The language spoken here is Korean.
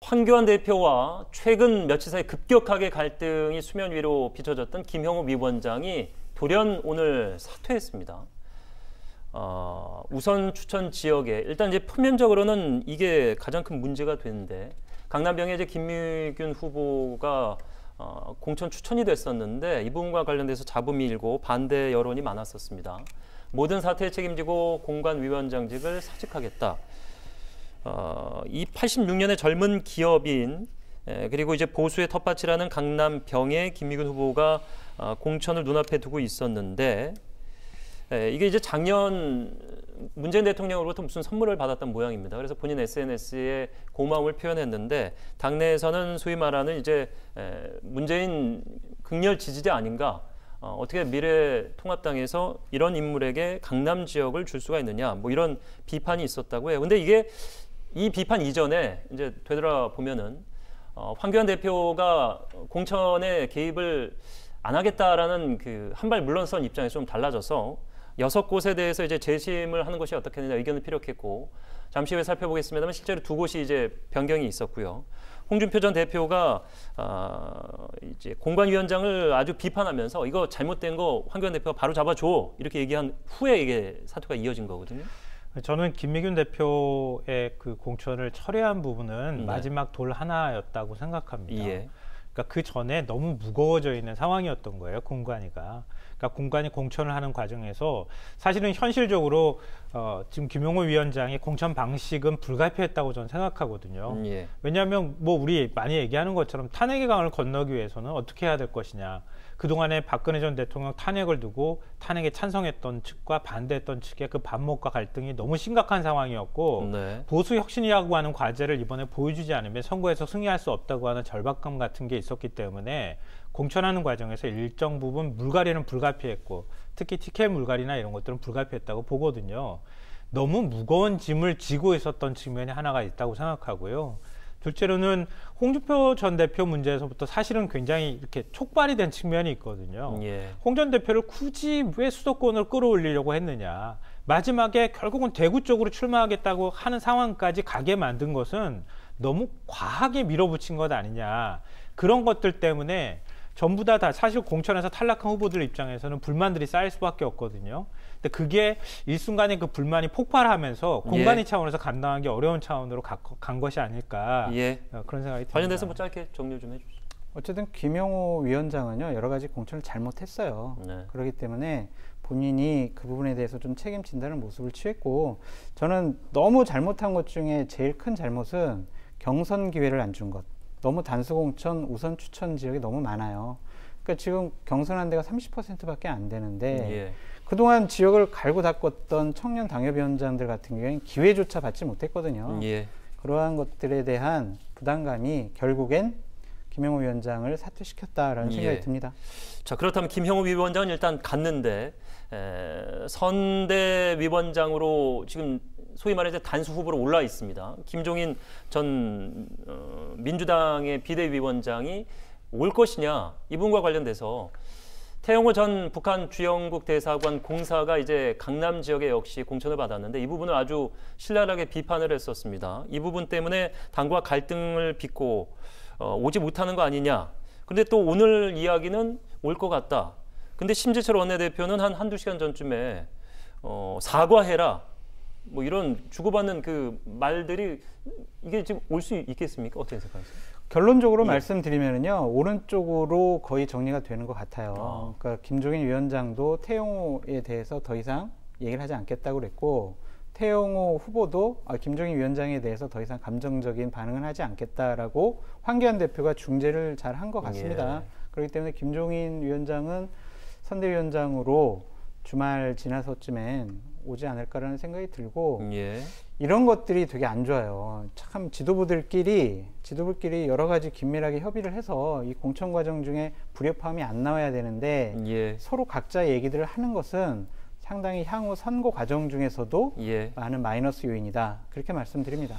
황교안 대표와 최근 며칠 사이 급격하게 갈등이 수면 위로 비춰졌던 김형우 위원장이 돌연 오늘 사퇴했습니다. 우선 추천 지역에 일단 이제 표면적으로는 이게 가장 큰 문제가 되는데 강남병의 이제 김미균 후보가 공천 추천이 됐었는데 이 부분과 관련돼서 잡음이 일고 반대 여론이 많았었습니다. 모든 사태에 책임지고 공관위원장직을 사직하겠다. 이 86년의 젊은 기업인 그리고 이제 보수의 텃밭이라는 강남병의 김미균 후보가 공천을 눈앞에 두고 있었는데 이게 이제 작년 문재인 대통령으로부터 무슨 선물을 받았던 모양입니다. 그래서 본인 SNS에 고마움을 표현했는데 당내에서는 소위 말하는 이제 문재인 극렬 지지자 아닌가? 어떻게 미래통합당에서 이런 인물에게 강남 지역을 줄 수가 있느냐? 뭐 이런 비판이 있었다고 해요. 근데 이게 이 비판 이전에 이제 되돌아보면은 황교안 대표가 공천에 개입을 안 하겠다라는 그 한 발 물러선 입장에서 좀 달라져서 6곳에 대해서 이제 재심을 하는 것이 어떻겠느냐 의견을 피력했고 잠시 후에 살펴보겠습니다만 실제로 2곳이 이제 변경이 있었고요. 홍준표 전 대표가 이제 공관위원장을 아주 비판하면서 이거 잘못된 거 황교안 대표가 바로 잡아줘 이렇게 얘기한 후에 이게 사퇴가 이어진 거거든요. 저는 김미균 대표의 그 공천을 철회한 부분은 마지막 돌 하나였다고 생각합니다. 예. 그러니까 그 전에 너무 무거워져 있는 상황이었던 거예요, 공관위가. 그러니까 공관위 공천을 하는 과정에서 사실은 현실적으로 지금 김용호 위원장이 공천 방식은 불가피했다고 저는 생각하거든요. 예. 왜냐하면 뭐 우리 많이 얘기하는 것처럼 탄핵의 강을 건너기 위해서는 어떻게 해야 될 것이냐. 그동안에 박근혜 전 대통령 탄핵을 두고 탄핵에 찬성했던 측과 반대했던 측의 그 반목과 갈등이 너무 심각한 상황이었고 네. 보수 혁신이라고 하는 과제를 이번에 보여주지 않으면 선거에서 승리할 수 없다고 하는 절박감 같은 게 있었기 때문에 공천하는 과정에서 일정 부분 물갈이는 불가피했고 특히 티켓 물갈이나 이런 것들은 불가피했다고 보거든요. 너무 무거운 짐을 지고 있었던 측면이 하나가 있다고 생각하고요. 둘째로는 홍준표 전 대표 문제에서부터 사실은 굉장히 이렇게 촉발이 된 측면이 있거든요. 예. 홍 전 대표를 굳이 왜 수도권을 끌어올리려고 했느냐. 마지막에 결국은 대구 쪽으로 출마하겠다고 하는 상황까지 가게 만든 것은 너무 과하게 밀어붙인 것 아니냐. 그런 것들 때문에 전부 다 사실 공천에서 탈락한 후보들 입장에서는 불만들이 쌓일 수밖에 없거든요. 근데 그게 일순간에 그 불만이 폭발하면서 공관위 차원에서 감당하기 어려운 차원으로 간 것이 아닐까 그런 생각이 듭니다. 관련돼서 뭐 짧게 정리 좀 해주시죠. 어쨌든 김용호 위원장은요 여러 가지 공천을 잘못했어요. 네. 그렇기 때문에 본인이 그 부분에 대해서 좀 책임진다는 모습을 취했고 저는 너무 잘못한 것 중에 제일 큰 잘못은 경선 기회를 안 준 것. 너무 단수공천 우선 추천 지역이 너무 많아요. 그러니까 지금 경선한 데가 30%밖에 안 되는데 그동안 지역을 갈고 닦았던 청년 당협위원장들 같은 경우에는 기회조차 받지 못했거든요. 그러한 것들에 대한 부담감이 결국엔 김형우 위원장을 사퇴시켰다라는 생각이 듭니다. 자, 그렇다면 김형우 위원장은 일단 갔는데 선대위원장으로 지금 소위 말해서 단수 후보로 올라 있습니다. 김종인 전 민주당의 비대위원장이 올 것이냐 이 부분과 관련돼서 태영호 전 북한 주영국 대사관 공사가 이제 강남 지역에 역시 공천을 받았는데 이 부분을 아주 신랄하게 비판을 했었습니다. 이 부분 때문에 당과 갈등을 빚고 오지 못하는 거 아니냐. 그런데 또 오늘 이야기는 올 것 같다. 근데 심재철 원내대표는 한두 시간 전쯤에 사과해라. 뭐 이런 주고받는 그 말들이 이게 지금 올 수 있겠습니까? 어떻게 생각하세요? 결론적으로 말씀드리면요 오른쪽으로 거의 정리가 되는 것 같아요. 그러니까 김종인 위원장도 태영호에 대해서 더 이상 얘기를 하지 않겠다고 그랬고 태영호 후보도 김종인 위원장에 대해서 더 이상 감정적인 반응은 하지 않겠다라고 황교안 대표가 중재를 잘 한 것 같습니다. 그렇기 때문에 김종인 위원장은 선대위원장으로 주말 지나서쯤엔 오지 않을까라는 생각이 들고 이런 것들이 되게 안 좋아요. 참 지도부들끼리 여러 가지 긴밀하게 협의를 해서 이 공천 과정 중에 불협화음이 안 나와야 되는데 서로 각자 얘기들을 하는 것은 상당히 향후 선거 과정 중에서도 많은 마이너스 요인이다. 그렇게 말씀드립니다.